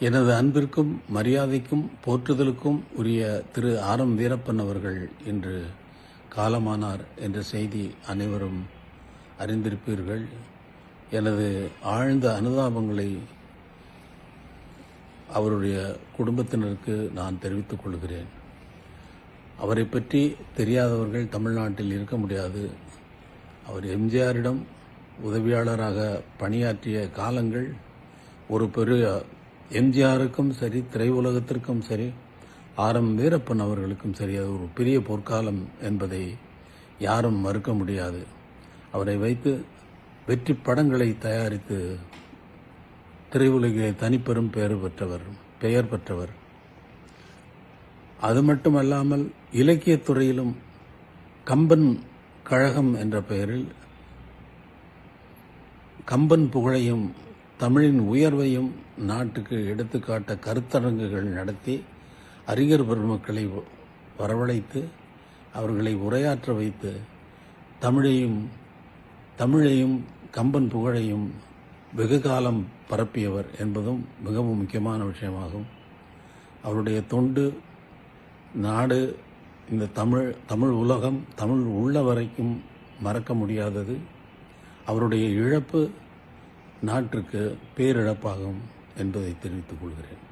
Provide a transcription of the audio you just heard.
எனது அன்பிற்கும் மரியாதைக்கும் போற்றுதலுக்கும் உரிய திரு ஆர்.எம். வீரப்பன் அவர்கள் இன்று காலமானார் என்ற செய்தி அனைவரும் அறிந்திருப்பீர்கள். எனது ஆழ்ந்த அனுதாபங்களை அவருடைய குடும்பத்தினருக்கு நான் தெரிவித்துக் கொள்கிறேன். அவரை பற்றி தெரியாதவர்கள் தமிழ்நாட்டில் இருக்க முடியாது. அவர் எம்ஜிஆரிடம் உதவியாளராக பணியாற்றிய காலங்கள் ஒரு பெரிய எம்ஜிஆருக்கும் சரி, திரையுலகத்திற்கும் சரி, ஆர்.எம். வீரப்பன் அவர்களுக்கும் சரி, அது ஒரு பெரிய பொற்காலம் என்பதை யாரும் மறுக்க முடியாது. அவரை வைத்து வெற்றி படங்களை தயாரித்து திரையுலகிலே தனிப்பெரும் பெயர் பெற்றவர். அது மட்டுமல்லாமல் இலக்கியத்துறையிலும் கம்பன் கழகம் என்ற பெயரில் கம்பன் புகழையும் தமிழின் உயர்வையும் நாட்டுக்கு எடுத்துக்காட்ட கருத்தரங்குகள் நடத்தி அறிஞர் பெருமக்களை வரவழைத்து அவர்களை உரையாற்ற வைத்து தமிழையும் கம்பன் புகழையும் வெகு காலம் பரப்பியவர் என்பதும் மிகவும் முக்கியமான விஷயமாகும். அவருடைய தொண்டு நாடு, இந்த தமிழ் உலகம், தமிழ் உள்ள வரைக்கும் மறக்க முடியாதது. அவருடைய இழப்பு நாட்டிற்கு பேரிழப்பாகும் என்பதை தெரிவித்துக் கொள்கிறேன்.